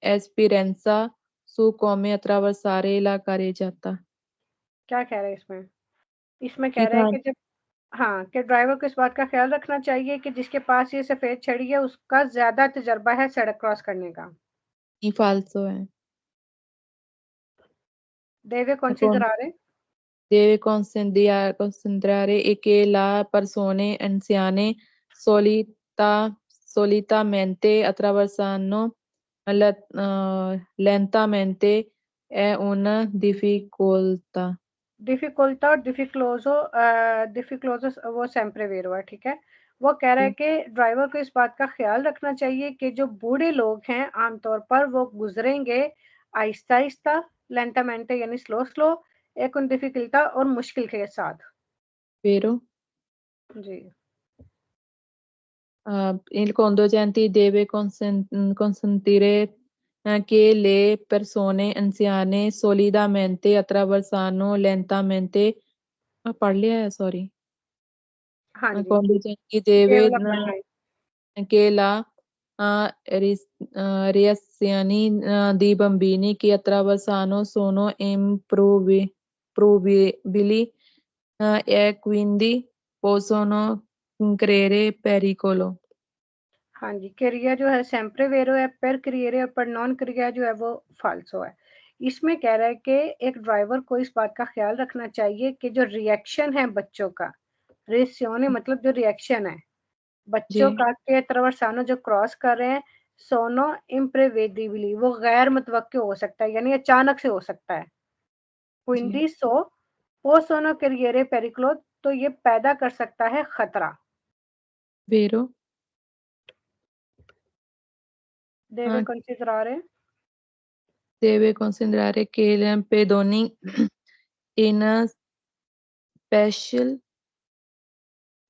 esperienza su come attraversare la carreggiata। क्या कह रहे हैं इसमें, इसमें कह कि रहे हैं कि जब हाँ कि ड्राइवर को इस बात का ख्याल रखना चाहिए कि जिसके पास ये सफेद छड़ी है उसका ज्यादा तजर्बा है सड़क क्रॉस करने का। falso है। Deve con- considerare. deve considerare che le persone anziane solitamente attraversano lentamente è una difficoltà. डिफिकल्टा और डिफिक्लोजो वो sempre vero है, ठीक है। वो कह रहा है कि ड्राइवर को इस बात का ख्याल रखना चाहिए कि जो बूढ़े लोग हैं आमतौर पर वो गुजरेंगे आहिस्ता आहिस्ता, लेंटामेंटे यानी स्लो स्लो, एक उन डिफिकल्टा और मुश्किल के साथ। Vero? जी Il conducente deve consentire che le persone anziane solitamente attraversano lentamente. पढ़ लिया है सॉरी। हाँ जी, conducente ये deve वाला पढ़ना है। che la reazioni di bambini che attraversano sono improvvibili e quindi possono creare pericolo. हाँ जी, क्रिया जो है सेम्प्रे वेरो है, पर क्रिएरे और पर नॉन क्रिया जो है वो फाल्सो है। इसमें कह रहा है कि एक ड्राइवर को इस बात का ख्याल रखना चाहिए कि जो रिएक्शन है बच्चों का, रेसियोने मतलब जो रिएक्शन है बच्चों जी का के ट्रवर्सानो जो क्रॉस कर रहे हैं, सोनो इम्प्रेवेडिबली वो गैर मुतवक्के हो सकता है, यानी अचानक से हो सकता है। जी क्विंडी सो वो सोनो करिएरे पेरिक्लो, तो ये पैदा कर सकता है खतरा। vero देवे हाँ, कंसिडरारे। deve considerare che i pedoni in special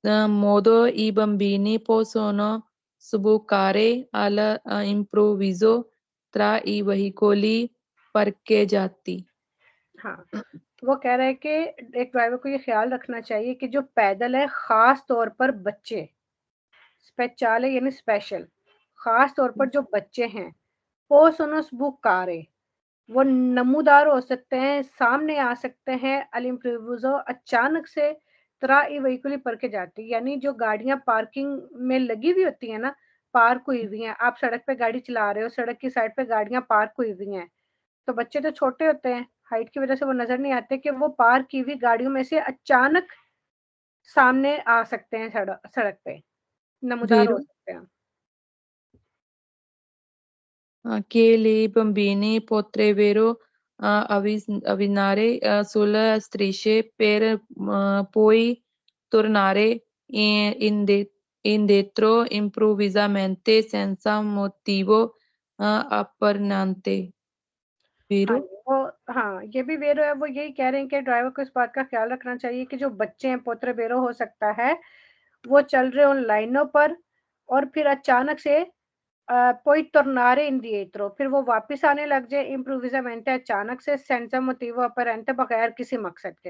modo i bambini possono sbucare all'improvviso tra i veicoli parcheggiati. हाँ, वो कह रहा है कि एक ड्राइवर को ये ख्याल रखना चाहिए कि जो पैदल है, खास तौर पर बच्चे, स्पेचाले यानी स्पेशल, खास तौर पर जो बच्चे हैं, पोसोनोस बुकारे, वो नमूदार हो सकते हैं, सामने आ सकते हैं, अलिम्प्रिवुजो अचानक से त्रा ई व्हीकली पर के जाती, यानी जो गाड़ियां पार्किंग में लगी हुई होती है ना, पार्क हुई हुई हैं, आप सड़क पे गाड़ी चला रहे हो, सड़क की साइड पे गाड़ियां पार्क हुई हुई हैं, तो बच्चे तो छोटे होते हैं, हाइट की वजह से वो नजर नहीं आते कि वो पार्क की हुई गाड़ियों में से अचानक सामने आ सकते हैं, सड़क सड़क पे नमूदार हो Vero सकते हैं। che i bambini potrebbero avvicinare sulle strisce per poi tornare indietro improvvisamente senza motivo apparente. हाँ Vero? जी, वो हाँ, ये भी बेरो है, वो यही कह रहे हैं कि ड्राइवर को इस बात का ख्याल रखना चाहिए कि जो बच्चे हैं, पोत्रे बेरो हो सकता है, वो चल रहे उन लाइनों पर और फिर अचानक से poi tornare indietro, फिर वो वापस आने लग जाए improvvisamente अचानक से senza motivo apparente बगैर किसी मकसद के।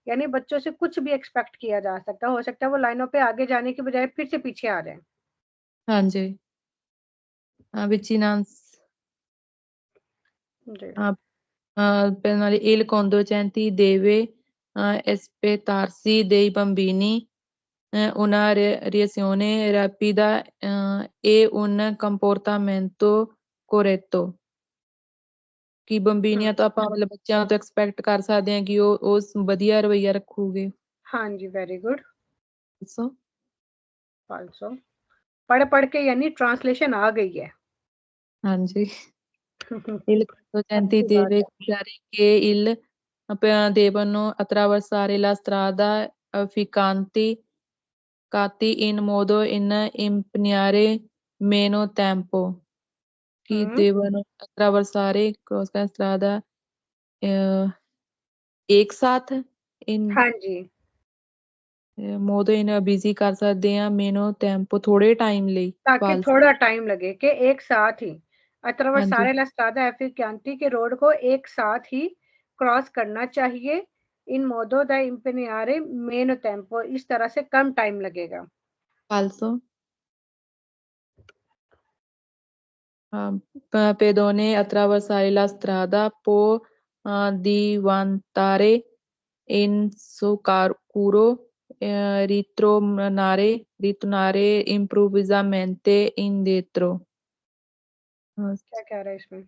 यानी बच्चों से कुछ भी एक्सपेक्ट किया जा सकता है, हो सकता है वो लाइनों पे आगे जाने की बजाय फिर से पीछे आ जाएँ। हाँ जी vicinanza जी। il conducente deve aspettarsi dei bambini una reazione rapida e un comportamento corretto ਕਿ हुँ, ਬੰਬੀਨੀਆਂ ਤਾਂ ਆਪਾਂ ਮਤਲਬ ਬੱਚਿਆਂ ਤੋਂ ਐਕਸਪੈਕਟ ਕਰ ਸਕਦੇ ਹਾਂ ਕਿ ਉਹ ਵਧੀਆ ਰਵੱਈਆ ਰੱਖੂਗੇ हाँ जी, वेरी गुड, ਦੱਸੋ ऑल्सो पढ़-पढ़ के यानी ट्रांसलेशन आ गई है। ਹਾਂਜੀ il conducente अच्छी बात deve है। cuidare che devono attraversare la strada affiancati in modo in impegnare meno tempo che hmm, devono attraversare cross la strada एक साथ इन हाँ जी, modo in busy ਕਰ ਸਕਦੇ ਆ meno tempo ਥੋੜੇ ਟਾਈਮ ਲਈ ताकि फालतू थोड़ा टाइम लगे कि एक साथ ही ਹਾਂਜੀ अtraversare la strada efficienti के रोड को एक साथ ही क्रॉस करना चाहिए। इन modo da impegnare meno tempo, इस तरह से कम टाइम लगेगा। falso pedone attraversare la strada può diventare insicuro ritornare improvvisamente indietro क्या कह रहा है इसमें?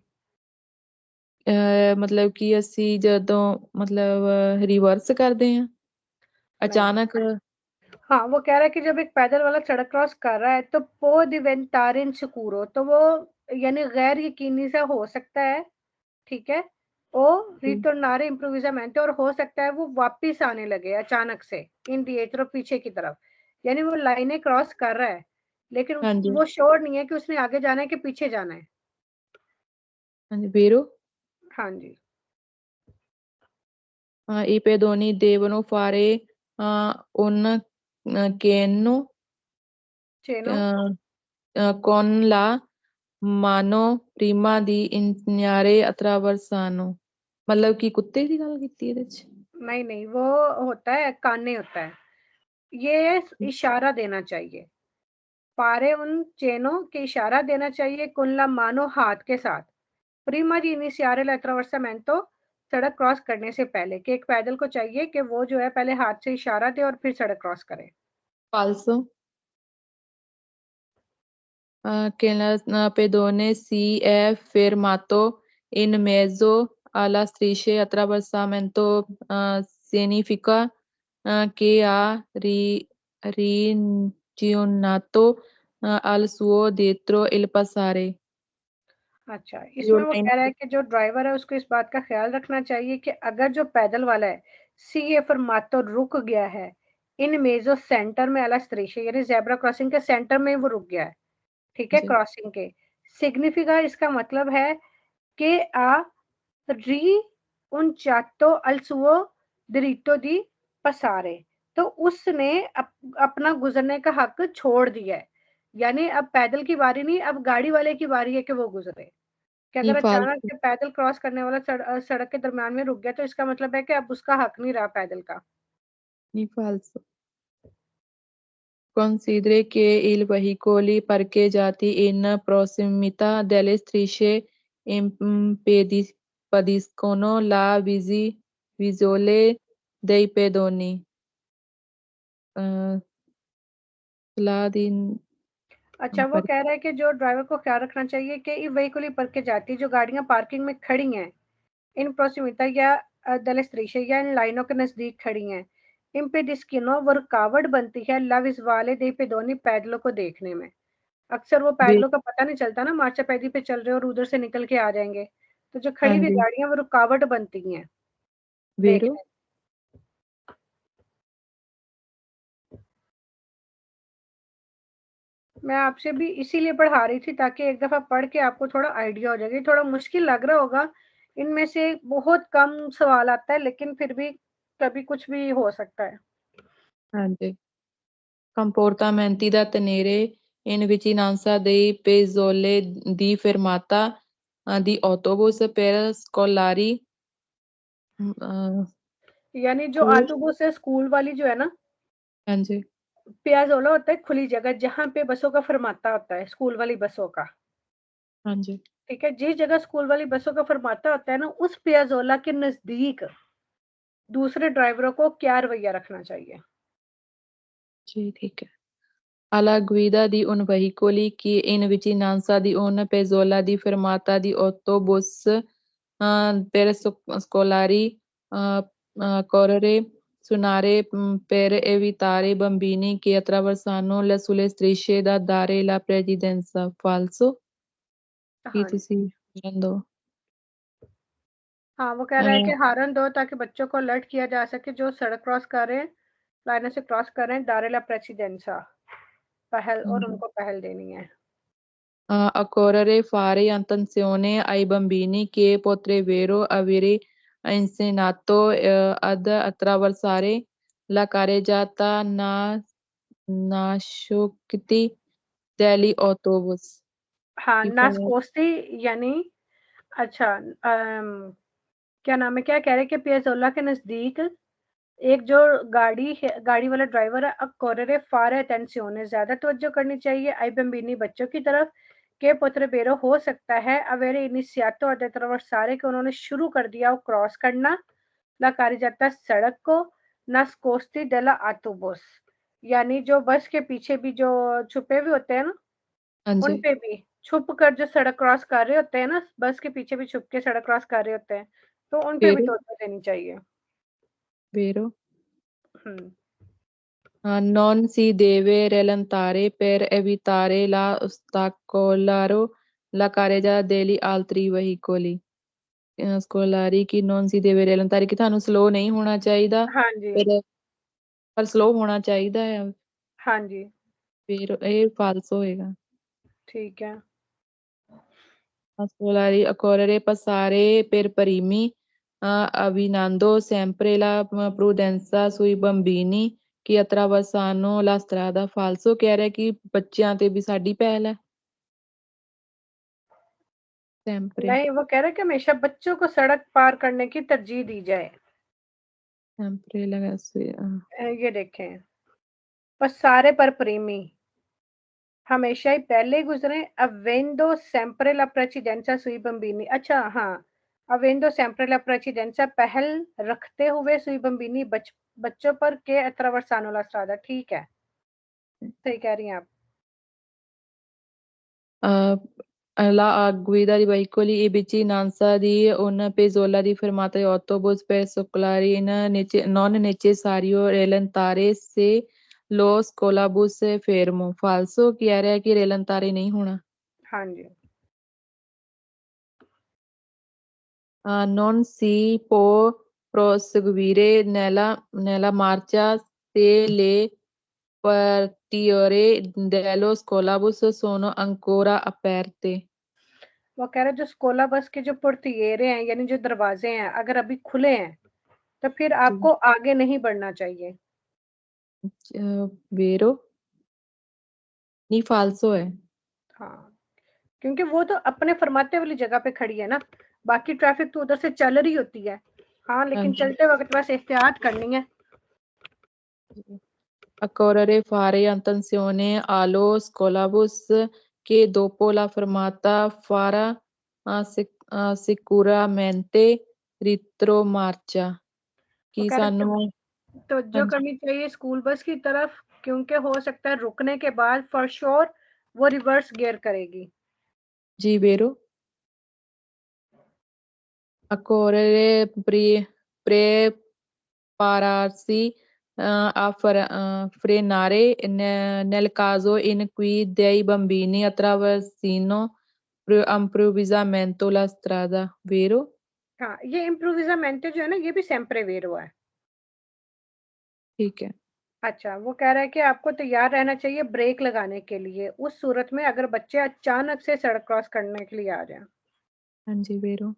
ਮਤਲਬ ਕਿ ਅਸੀਂ ਜਦੋਂ ਮਤਲਬ ਰਿਵਰਸ ਕਰਦੇ ਹਾਂ नहीं ਅਚਾਨਕ हाँ, वो कह रहा है कि जब एक पैदल वाला सड़क क्रॉस कर रहा है तो पो diventare insicuro, तो वो यानी गैर यकीनी सा हो सकता है, ठीक है, ओ रिटर्नारे इम्प्रोविजामेंट, और हो सकता है वो वापिस आने लगे अचानक से इंडिएटर पीछे की तरफ, यानी वो लाइनें क्रॉस कर रहा है लेकिन ਹਾਂਜੀ वो श्योर नहीं है कि उसने आगे जाना है कि पीछे जाना है। ਹਾਂਜੀ vero हाँ जी, i pedoni devono fare un cenno चेनो con la mano prima di iniziare attraversano मतलब कि कुत्ते ਦੀ ਗੱਲ ਕੀਤੀ ਇਹਦੇ ਚ नहीं नहीं, वो होता है काने होता है, ये इशारा देना चाहिए, पारे उन चेनों के इशारा देना चाहिए, कुल्ला मानो हाथ के साथ, प्रीमा दी इनिशियारे अट्रावर्सामेंटो, सड़क क्रॉस करने से पहले, कि एक पैदल को चाहिए कि वो जो है पहले हाथ से इशारा दे और फिर सड़क क्रॉस करे। falso che la pedone si è fermato in mezzo alla striscia attraversamento significa che ha ragionato al suo dietro il passare अच्छा, जो इसमें वो लाइन कह रहा है कि जो ड्राइवर है उसको इस बात का ख्याल रखना चाहिए कि अगर जो पैदल वाला है सी ए फरमातो रुक गया है इन मेजो सेंटर में अला स्त्रीशे, यानी जेब्रा क्रॉसिंग के सेंटर में वो रुक गया है, ठीक है, जी क्रॉसिंग के सिग्निफिका, इसका मतलब है कि आ री उन चाटो अलसुओ दिरिटो दी पसारे, तो उसने अपना गुजरने का हक छोड़ दिया है, यानी अब पैदल की बारी नहीं, अब गाड़ी वाले की बारी है कि वो गुजरे, कि नहीं अगर अचानक falso से पैदल क्रॉस करने वाला सड़क के दरमियान में रुक गया तो इसका मतलब है कि अब उसका हक नहीं रहा पैदल का। नहीं falso Consideri che i veicoli parcheggiati in prossimità delle strisce impediscono la visione dei pedoni. सलाह दी अच्छा, वो पर कह रहा है कि जो ड्राइवर को ख्याल रखना चाहिए कि ये व्हीकल पर के जाती है जो गाड़ियां पार्किंग में खड़ी हैं इन प्रोसिमिता या दलस्त्रीशे या इन लाइनों के नजदीक खड़ी हैं, इन पे डिस्किनो वो रुकावट बनती है लविज वाले दे पे दोनों पैदलों को देखने में, अक्सर वो वे पैदलों का पता नहीं चलता ना, मार्चा पैदी पे चल रहे हो और उधर से निकल के आ जाएंगे, तो जो हाँ खड़ी हुई जी गाड़ियां वो रुकावट बनती हैं वेरो देखने। मैं आपसे भी इसीलिए पढ़ा रही थी ताकि एक दफा पढ़ के आपको थोड़ा आइडिया हो जाएगा, थोड़ा मुश्किल लग रहा होगा, इनमें से बहुत कम सवाल आता है लेकिन फिर भी कभी कुछ भी हो सकता है। हाँ जी comportamenti da tenere in vicinanza dei pezzole di fermata di autobus per scolari यानी जो स्कूल ऑटोबस है स्कूल वाली जो है ना, हाँ जी पियाजोला होता है खुली जगह जहाँ पे बसों का फरमाता होता है, स्कूल वाली बसों का, हाँ जी ठीक है, जिस जगह स्कूल वाली बसों का फरमाता होता है ना उस पियाजोला के नजदीक दूसरे ड्राइवरों को क्या रवैया रखना चाहिए। जी ठीक है alla guida di un veicolo che in vicinanza di un pezzola di fermata di autobus per scolari correre suonare per evitare bambini che attraversano sulle strisce da dare la precedenza falso ਕੀ हाँ ਤੁਸੀਂ ਕਰਨ ਦੋ हाँ, वो कह रहा है कि हारन दो ताकि बच्चों को अलर्ट किया जा सके जो सड़क क्रॉस कर रहे हैं, लाइनों से क्रॉस कर रहे हैं, दारेला प्रेसिडेंसा पहल, और उनको पहल देनी है। occorre fare attenzione ai bambini che potrebbero avere insegnato ad attraversare la carreggiata nascosti degli autobus. हाँ, कि पर नासकोस्ती यानी अच्छा, क्या नाम है, क्या कह रहे हैं कि पियाजोला के नजदीक एक जो गाड़ी है, गाड़ी वाला ड्राइवर है, अब कोरेरे फार अटेंसियोन है, ज्यादा तवज्जो करनी चाहिए आई बम्बिनी बच्चों की तरफ के पुत्र बेरो हो सकता है अवेरे इनिशियातो सारे के उन्होंने शुरू कर दिया वो क्रॉस करना ला कारी जाता सड़क को नस्कोस्ती डेला आटोबुस, यानी जो बस के पीछे भी जो छुपे हुए होते हैं ना हाँ उन जी पे भी छुप कर जो सड़क क्रॉस कर रहे होते हैं ना, बस के पीछे भी छुप के सड़क क्रॉस कर रहे होते हैं, तो उन पे भी Vero, तवज्जो देनी चाहिए। vero. हम्म। Non si deve rallentare per evitare l'ostacolare la carreggiata degli altri veicoli. ਸਕੋਲਾਰੀ ਕਿ ਨੌਨ ਸੀ ਦੇਵੇ ਰੈਲੰਤਾਰੀ ਕਿ ਤੁਹਾਨੂੰ ਸਲੋ ਨਹੀਂ ਹੋਣਾ ਚਾਹੀਦਾ हाँ जी। ਪਰ ਸਲੋ ਹੋਣਾ ਚਾਹੀਦਾ ਹੈ हाँ जी। ਫਿਰ ਇਹ ਫਾਲਸ ਹੋਏਗਾ ठीक है। scolari a correre passare per primi avvinando sempre la prudenza sui bambini che attraversano la strada falso ਕਹਿ ਰਿਹਾ ਕਿ ਬੱਚਿਆਂ ਤੇ ਵੀ ਸਾਡੀ ਪਹਿਲ ਹੈ sempre नहीं, वो कह रहे कि हमेशा बच्चों को सड़क पार करने की तरजीह दी जाए। sempre लगा से ये देखें, पसारे पर प्रेमी हमेशा ही पहले ही गुजरे। अवेंदो सेम्प्रे ला प्रेसिडेंसा सुई बम्बिनी, अच्छा हाँ, अवेंदो सेम्प्रे ला प्रेसिडेंसा पहल रखते हुए सुई बम्बिनी बच्चों पर के अत्रवर्सानो ला स्ट्रादा, ठीक है, सही कह रही हैं आप। La guida di veicoli e vicinanza di una pezzola di fermata di autobus per scolari non necessario rallentare se lo scolabus è fermo. Falso, ਕਹਿ ਰਿਹਾ ਕਿ rallentare ਨਹੀਂ ਹੋਣਾ। हाँ जी। Non si può proseguire nella marcia se le portiere dello scolabus sono ancora aperte. वो कह रहे जो स्कोला बस के जो पुर्तियेरे हैं, यानी जो दरवाजे हैं, अगर अभी खुले हैं तो फिर जी आपको आगे नहीं बढ़ना चाहिए। vero? नहीं फाल्सो है हाँ, क्योंकि वो तो अपने फरमाते वाली जगह पे खड़ी है ना, बाकी ट्रैफिक तो उधर से चल रही होती है। हाँ, हाँ लेकिन जी चलते वक्त बस एहतियात करनी है। a correre fare attenzione allo scolabus che dopo la fermata farà sicuramente retromarcia वो कि कह रहे सानू हाँ तवज्जो जी करनी चाहिए स्कूल बस की तरफ, क्योंकि हो सकता है रुकने के बाद फॉर श्योर वो रिवर्स गियर करेगी। जी vero a correre prepararsi frenare nel caso in cui dei bambini attraversino improvvisamente la strada, vero? हाँ, ये इम्प्रोविजामेंटे जो है ना, ये भी सेम्प्रे वेरो है। ठीक है अच्छा, वो कह रहा है कि आपको तैयार रहना चाहिए ब्रेक लगाने के लिए उस सूरत में अगर बच्चे अचानक से सड़क क्रॉस करने के लिए आ जाएं। हाँ जी vero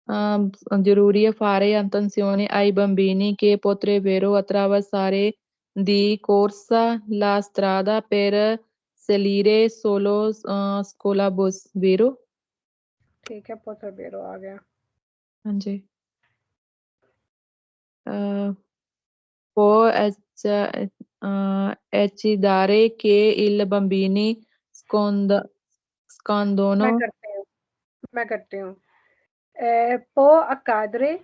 जरूरी है fare attenzione ai bambini che potrebbero attraversare di corsa la strada per salire solo scolabus, vero? ठीक है, पोतर बेरो आ गया। हाँ जी Uh, può eccitare che i bambini मैं scondono करती हूँ, मैं करती हूँ। पो अकादरे,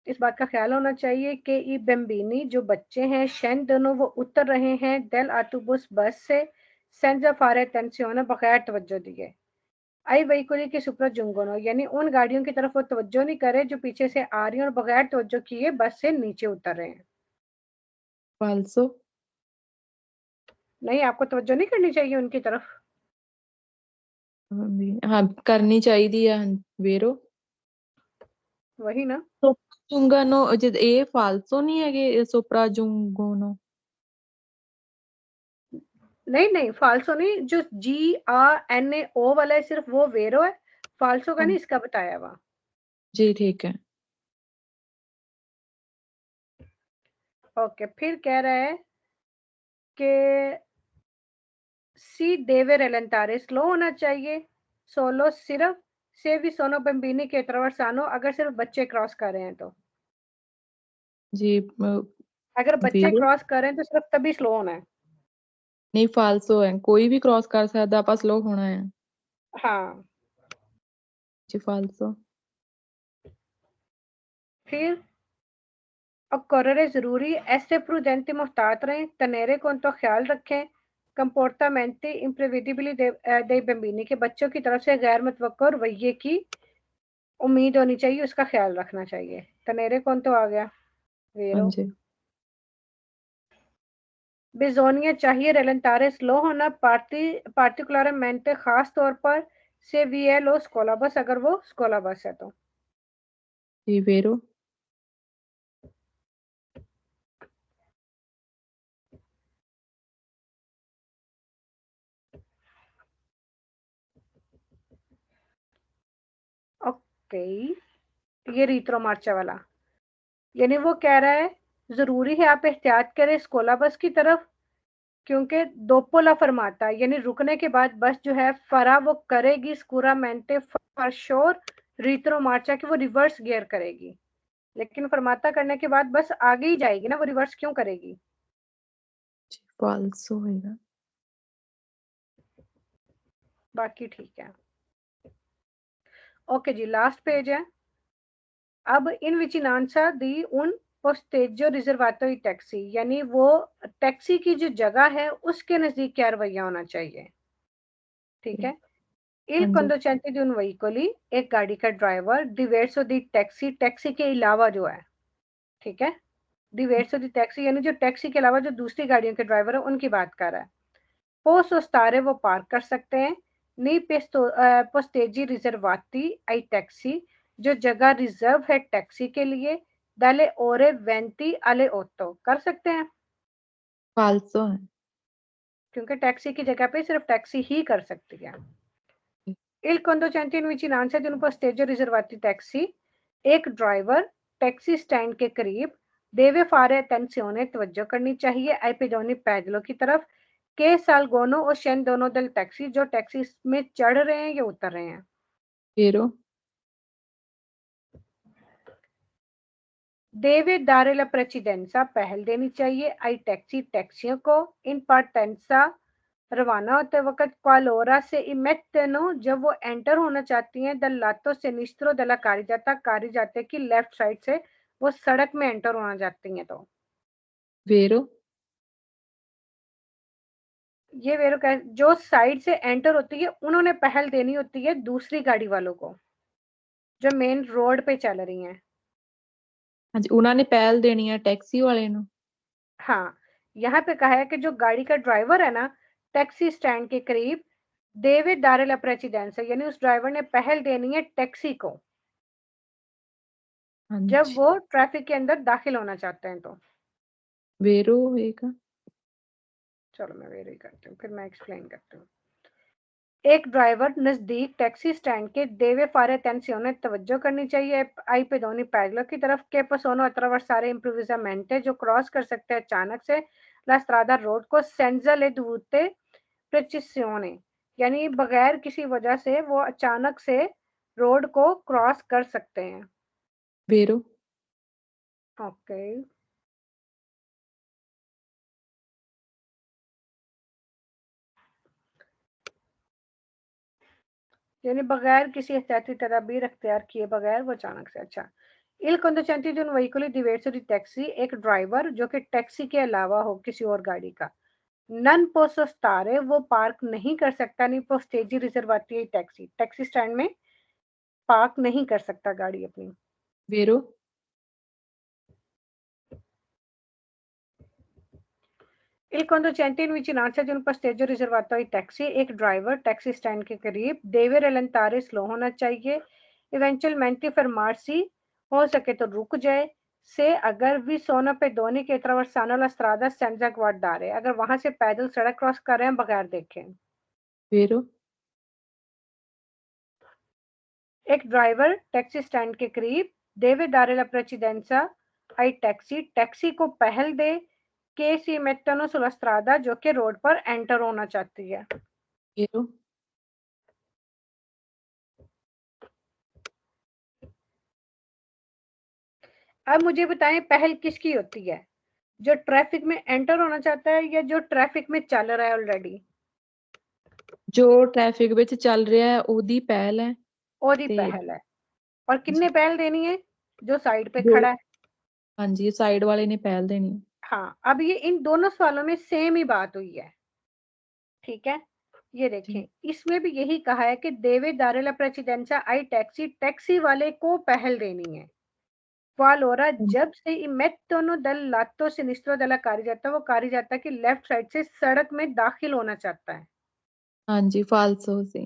इस बात का ख्याल होना चाहिए कि ई बेम्बिनी जो बच्चे हैं शेन दोनों वो उतर रहे हैं डेल आटोबुस बस से सेंजा फारे टेंसियोन बगैर तवज्जो दिए। आई वहीकुली के सुप्रा जुंगोनो, यानी उन गाड़ियों की तरफ वो तवज्जो नहीं करे जो पीछे से आ रही हैं और बगैर तवज्जो किए बस से नीचे उतर रहे हैं। falso नहीं, आपको तवज्जो नहीं करनी चाहिए उनकी तरफ। हाँ करनी चाहिए है vero वही ना। sopraggiungano ਇਹ falso नहीं है कि sopraggiungono नहीं नहीं, फाल्सो नहीं, जो GRNAO वाला है सिर्फ वो वेरो है, फाल्सो का हाँ नहीं इसका बताया हुआ। जी ठीक है ओके, फिर कह रहा है कि सी देवे रेलेंटारे स्लो होना चाहिए, सोलो सिर्फ से भी सोनो बम्बिनी के ट्रवर्सानो अगर सिर्फ बच्चे क्रॉस कर रहे हैं तो। जी अगर बच्चे vero क्रॉस कर रहे हैं तो सिर्फ तभी स्लो होना है। नहीं फाल्सो है कोई भी क्रॉस कर सकता ਆਪਾਂ slow होना है हाँ। जी फाल्सो फिर और कोररे जरूरी ऐसे प्रूडेंटी मुहतात रहें, तनेरे को तो ख्याल रखें, कंपोर्टामेंटे इम्प्रेविडिबली dei bambini के बच्चों की तरफ से गैर मुतवक्को रवैये की उम्मीद होनी चाहिए, उसका ख्याल रखना चाहिए। तनेरे कौन तो आ गया, हाँ वेरो। जी। बिजोनिया चाहिए रेलेंटारे स्लो होना, पार्टिकुलरमेंटे खास तौर पर से वी एल ओ स्कोलाबस, अगर वो स्कोलाबस है तो। जी, वेरो। ओके, ये रीत्रो मार्चा वाला, यानी वो कह रहा है जरूरी है आप एहतियात करें स्कोलाबस की तरफ, क्योंकि दोपोला फरमाता है, यानी रुकने के बाद बस जो है फरा वो करेगी स्कूरामेंटे फॉर श्योर रीत्रो मार्चा की, वो रिवर्स गियर करेगी, लेकिन फरमाता करने के बाद बस आगे ही जाएगी ना, वो रिवर्स क्यों करेगी। फाल्सो होएगा। बाकी ठीक है। ओके जी, लास्ट पेज है। अब इन विचिनांसा दी उन पोस्टेजो रिजर्वातो ही टैक्सी, यानी वो टैक्सी की जो जगह है उसके नजदीक क्या रवैया होना चाहिए। ठीक है। Il हाँ जी। conducente di un veicoli, एक गाड़ी का driver, diverso di taxi, taxi के अलावा जो है, ठीक है, diverso di टैक्सी यानी जो टैक्सी के अलावा जो दूसरी गाड़ियों के ड्राइवर है उनकी बात कर रहा है। पोस्ट स्टारे वो पार्क कर सकते हैं। नी पोस्टेजी रिजर्वाती आई टैक्सी, जो जगह रिजर्व है टैक्सी के लिए। दाले ओरे वेंटी अले ओतो, कर सकते हैं फाल्सो है। क्योंकि टैक्सी की जगह पे सिर्फ टैक्सी ही कर सकती है। Il conducente in vicinanza di un posteggio riservati taxi, एक ड्राइवर टैक्सी स्टैंड के करीब देवे फारे अटेंसियोने तवज्जो करनी चाहिए आई पेडोनी पैदलों की तरफ, के सालगोनो और शेन दोनों दल टैक्सी, जो टैक्सी में चढ़ रहे हैं या उतर रहे हैं। वेरो। देवे दारे ला प्रेसिडेंसा, पहल देनी चाहिए आई टैक्सी, टैक्सियों को। इन पार्टेंसा, रवाना होते वक्त क्वालोरा से इमेटेनो, जब वो एंटर होना चाहती हैं, दल लातो से निस्त्रो दला कारी जाते की लेफ्ट साइड से वो सड़क में एंटर होना चाहती हैं तो। वेरो। ये वेरो जो साइड से एंटर होती है उन्होंने पहल देनी होती है दूसरी गाड़ी वालों को जो मेन रोड पे चल रही हैं। हाँ जी, उन्होंने पहल देनी है टैक्सी वाले ਨੂੰ। हाँ, यहाँ पे कहा है कि जो गाड़ी का ड्राइवर है ना टैक्सी स्टैंड के करीब, देवे दारे ला प्रेसिडेंसा, यानी उस ड्राइवर ने पहल देनी है टैक्सी को हाँ जब जी। वो ट्रैफिक के अंदर दाखिल होना चाहते हैं तो। वेरो होएगा। चलो मैं वेरी करती हूँ, फिर मैं एक्सप्लेन करती हूँ। एक ड्राइवर नजदीक टैक्सी स्टैंड के देवे फारे अटेंसियोने तवज्जो करनी चाहिए आई पेदोनी पैदलों की तरफ, के पसोनो अट्रावर्सारे इम्प्रोविजामेंटे, जो क्रॉस कर सकते हैं अचानक से ला स्ट्रादा रोड को, सेंजा ले दूते प्रेचिसियोने, यानी बगैर किसी वजह से वो अचानक से रोड को क्रॉस कर सकते हैं। वेरो। ओके, यानी बगैर किसी एहतियाती तदाबीर अख्तियार किए बगैर वो अचानक से। अच्छा, il conducente di un veicolo diverso di taxi, एक ड्राइवर जो कि टैक्सी के अलावा हो किसी और गाड़ी का। नन पोसो स्टारे, वो पार्क नहीं कर सकता, नहीं पोस्टेजी रिजर्वाती है टैक्सी, टैक्सी स्टैंड में पार्क नहीं कर सकता गाड़ी अपनी। वेरो। Il conducente in vicinanza di un posteggio riservato ai taxi, एक ड्राइवर टैक्सी स्टैंड के करीब देवे रेलेंतारे स्लो होना चाहिए। इवेंचुअलमेंटली फरमार्सी, हो सके तो रुक जाए। से अगर भी सोना पे दोनी के ट्रावर्सानो ला स्ट्रादा सेंजा ग्वाडारे, अगर वहां से पैदल सड़क क्रॉस कर रहे हैं बगैर देखे। वेरो। एक ड्राइवर टैक्सी स्टैंड के करीब देवे दारे ला प्रेसिडेंसा आई टैक्सी, टैक्सी को पहल दे के सी मेट्टनो सुला स्ट्रादा, जो कि रोड पर एंटर होना चाहती है। वेरो। अब मुझे बताएं पहल किसकी होती है, जो ट्रैफिक में एंटर होना चाहता है या जो ट्रैफिक में चल रहा है ऑलरेडी। जो ट्रैफिक ਵਿੱਚ ਚੱਲ ਰਿਹਾ ਹੈ ਉਹਦੀ ਪਹਿਲ ਹੈ और ही ਤੇ पहल है, और किन्ने जी, पहल देनी है, जो साइड पे जो खड़ा है। हाँ जी साइड वाले ने पहल देनी है। हाँ, अब ये इन दोनों सवालों में सेम ही बात हुई है, ठीक है, ये जी। देखें इसमें भी यही कहा है कि deve dare la precedenza ai taxi, taxi वाले को पहल देनी है। Qualora हुँ, जब से i mettono dal lato sinistro della carreggiata, वो carreggiata की लेफ्ट साइड से सड़क में दाखिल होना चाहता है। हाँ जी, फाल्सो से।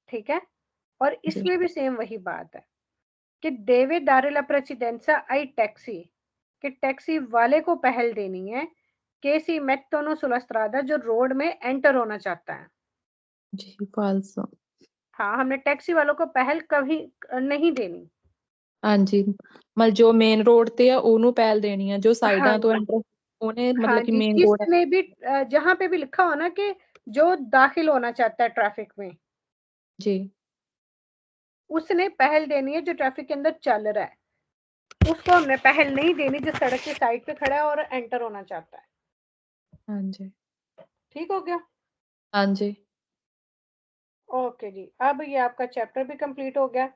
ठीक है, और जी, इसमें भी सेम वही बात है कि deve dare la precedenza ai taxi, कि टैक्सी वाले को पहल देनी है che si mettono sulla strada, जो रोड में एंटर होना चाहता है। जी, फाल्सो। हाँ, हमने टैक्सी वालों को पहल कभी नहीं देनी। हाँ जी, मतलब जो मेन रोड ते आ ਉਹਨੂੰ ਪਹਿਲ ਦੇਣੀ ਆ, ਜੋ हाँ ਸਾਈਡਾਂ ਤੋਂ जी, ਐਂਟਰ ਉਹਨੇ हाँ मतलब कि जी, मेन रोड है। जिसने भी जहाँ पे भी लिखा हो ना कि जो दाखिल होना चाहता है ट्रैफिक में, जी, उसने पहल देनी है जो ट्रैफिक के अंदर चल रहा है। उसको हमने पहल नहीं देनी जो सड़क के साइड पे खड़ा है और एंटर होना चाहता है। हाँ जी, ठीक हो गया? हाँ जी, ओके जी, अब ये आपका चैप्टर भी कंप्लीट हो गया।